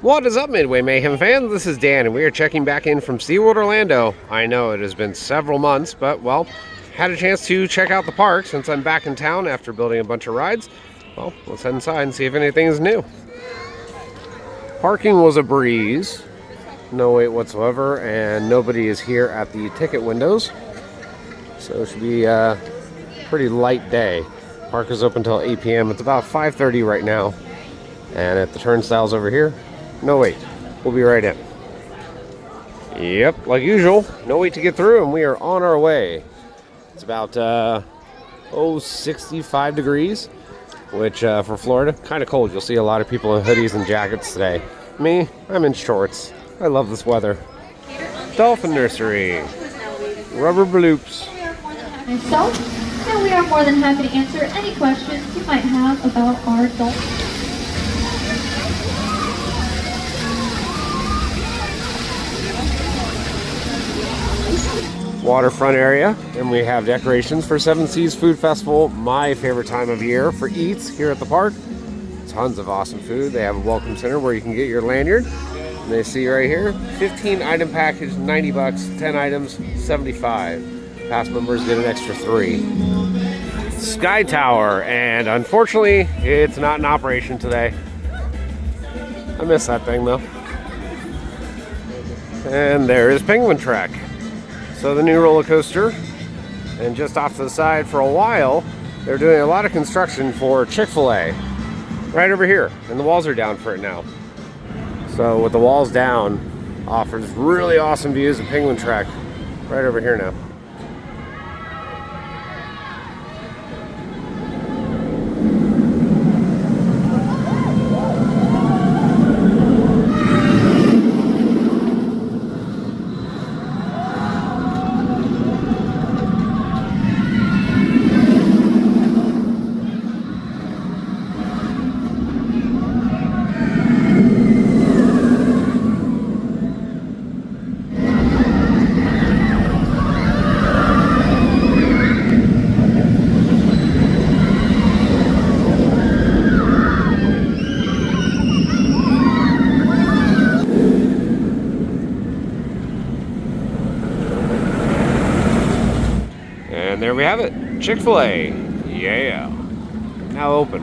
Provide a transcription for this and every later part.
What is up, Midway Mayhem fans? This is Dan, and we are checking back in from SeaWorld Orlando. I know it has been several months, but, well, had a chance to check out the park since I'm back in town after building a bunch of rides. Well, let's head inside and see if anything is new. Parking was a breeze. No wait whatsoever, and nobody is here at the ticket windows. So it should be a pretty light day. Park is open until 8 p.m. It's about 5:30 right now. And at the turnstiles over here, no wait. We'll be right in. Yep, like usual, no wait to get through, and we are on our way. It's about 65 degrees, which for Florida, kind of cold. You'll see a lot of people in hoodies and jackets today. Me, I'm in shorts. I love this weather. Dolphin Nursery, rubber bloops. Myself, and we are more than happy to answer any questions you might have about our dolphins. Waterfront area, and we have decorations for Seven Seas Food Festival, my favorite time of year for eats here at the park. Tons of awesome food. They have a welcome center where you can get your lanyard. And they see right here, 15 item package, 90 bucks, 10 items, 75. Pass members get an extra 3. Sky Tower, and unfortunately, it's not in operation today. I miss that thing though. And there is Penguin Trek. So the new roller coaster, and just off to the side for a while, they're doing a lot of construction for Chick-fil-A. Right over here, and the walls are down for it now. So with the walls down, offers really awesome views of Penguin Trek right over here now. And there we have it, Chick-fil-A, yeah, now open.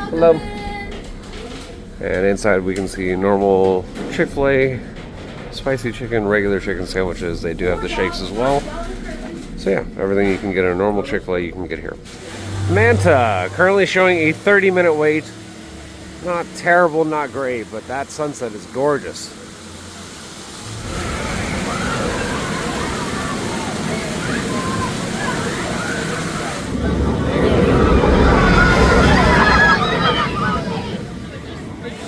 Hello. And inside we can see normal Chick-fil-A, spicy chicken, regular chicken sandwiches. They do have the shakes as well. So yeah, everything you can get at a normal Chick-fil-A you can get here. Manta, currently showing a 30-minute wait. Not terrible, not great, but that sunset is gorgeous.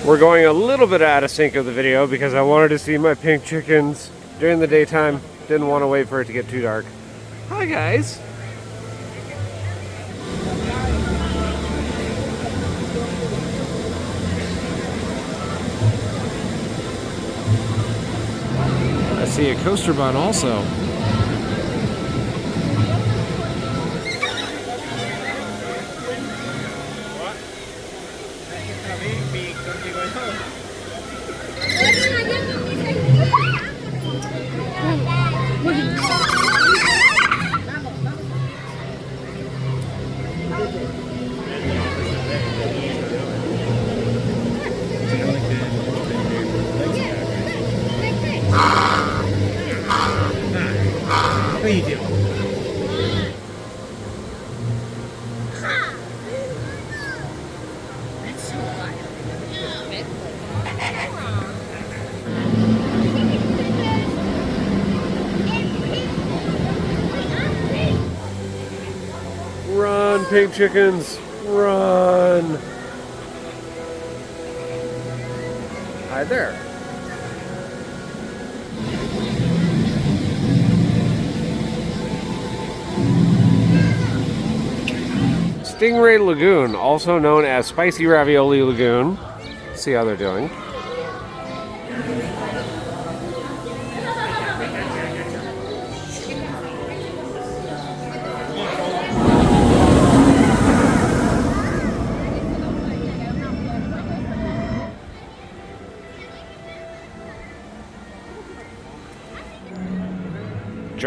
We're going a little bit out of sync of the video because I wanted to see my pink chickens during the daytime. Didn't want to wait for it to get too dark. Hi guys. I see a coaster bun also. What do you do? That's so wild. Run, pink chickens, run. Hi there. Stingray Lagoon, also known as Spicy Ravioli Lagoon. Let's see how they're doing.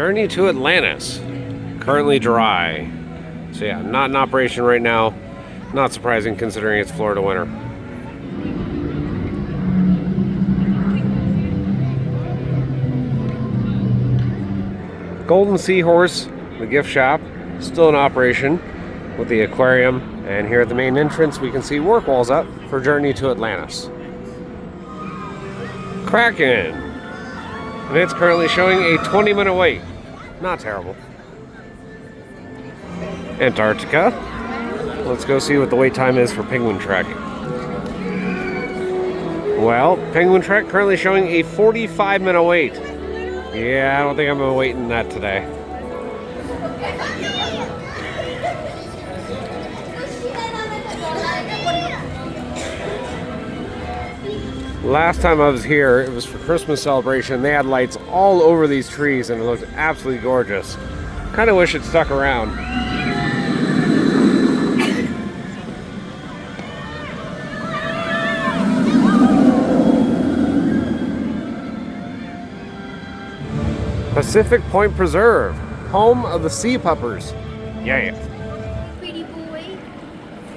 Journey to Atlantis, currently dry. So yeah, not in operation right now. Not surprising considering it's Florida winter. Golden Seahorse, the gift shop, still in operation with the aquarium. And here at the main entrance, we can see work walls up for Journey to Atlantis. Kraken, and it's currently showing a 20-minute wait. Not terrible. Antarctica. Let's go see what the wait time is for Penguin Trek. Well, Penguin Trek currently showing a 45-minute wait. Yeah, I don't think I'm going to wait in that today. Last time I was here, it was for Christmas celebration. They had lights all over these trees and it looked absolutely gorgeous. Kind of wish it stuck around. Pacific Point Preserve, home of the sea puppers. Yeah. Pretty boy.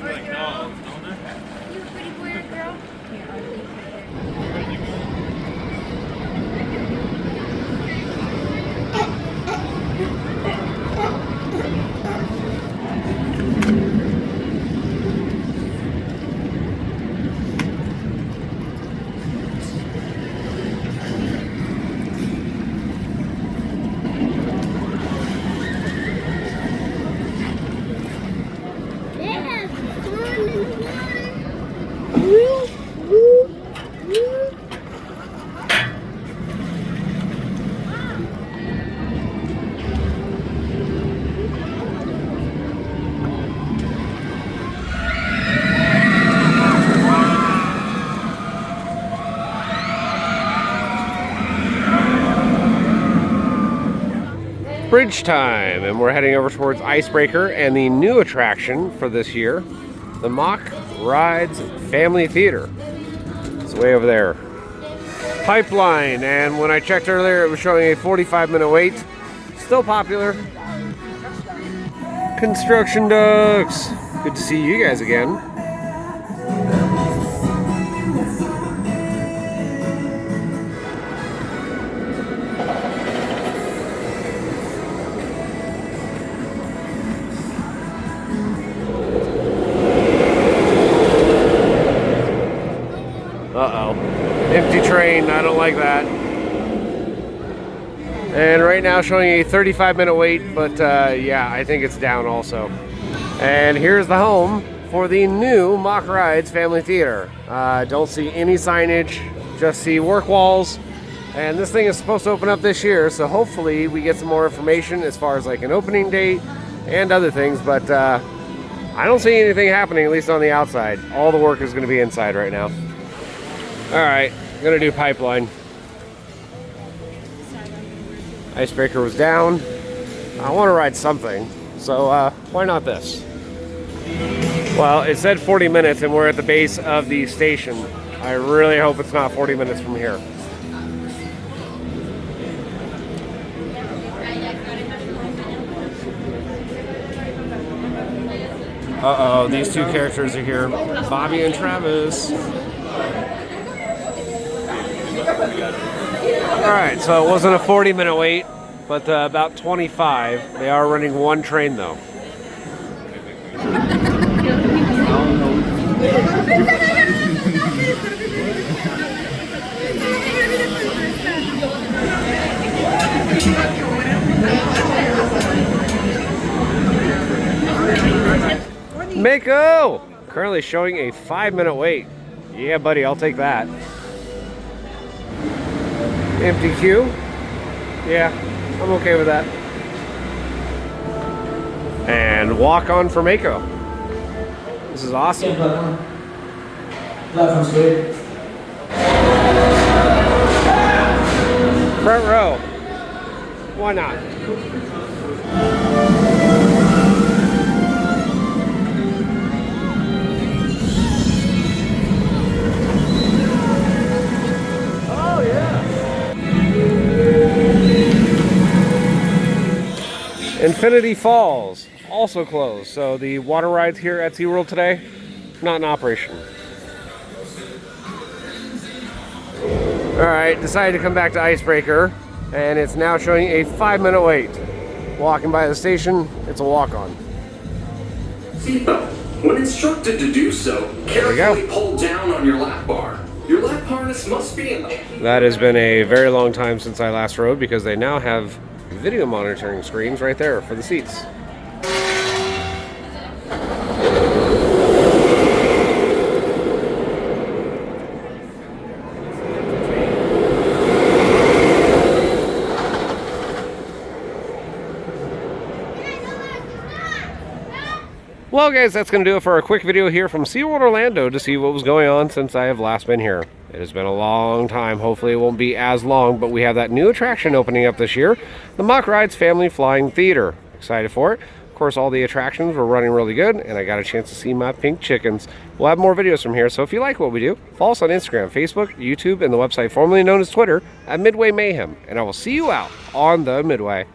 Or Like girl. dogs, don't they? You a pretty boy or girl? Here, I'll leave Bridge time, and we're heading over towards Icebreaker and the new attraction for this year, the Mock Rides Family Theater. It's way over there. Pipeline, and when I checked earlier, it was showing a 45-minute wait. Still popular. Construction Ducks. Good to see you guys again. Uh-oh. Empty train, I don't like that. And right now showing a 35-minute wait, but yeah, I think it's down also. And here's the home for the new Mock Rides Family Theater. Don't see any signage, just see work walls. And this thing is supposed to open up this year, so hopefully we get some more information as far as like an opening date and other things, but I don't see anything happening, at least on the outside. All the work is going to be inside right now. All right, I'm gonna do Pipeline. Icebreaker was down. I want to ride something, so why not this? Well, it said 40 minutes and we're at the base of the station. I really hope it's not 40 minutes from here. Uh-oh, these two characters are here. Bobby and Travis. Alright, so it wasn't a 40-minute wait, but about 25. They are running one train, though. Mako! Currently showing a 5-minute wait. Yeah, buddy, I'll take that. Empty queue. Yeah, I'm okay with that. And walk on for Mako. This is awesome. Platform's good. Front row. Why not? Infinity Falls, also closed. So the water rides here at SeaWorld today, not in operation. Alright, decided to come back to Icebreaker, and it's now showing a 5-minute wait. Walking by the station, it's a walk-on. Seatbelt. When instructed to do so, carefully pull down on your lap bar. Your lap harness must be in the... That has been a very long time since I last rode because they now have video monitoring screens right there for the seats. Well guys, that's going to do it for a quick video here from SeaWorld Orlando to see what was going on since I have last been here. It has been a long time. Hopefully it won't be as long, but we have that new attraction opening up this year, the Mock Rides Family Flying Theater. Excited for it. Of course, all the attractions were running really good, and I got a chance to see my pink chickens. We'll have more videos from here, so if you like what we do, follow us on Instagram, Facebook, YouTube, and the website formerly known as Twitter at Midway Mayhem, and I will see you out on the Midway.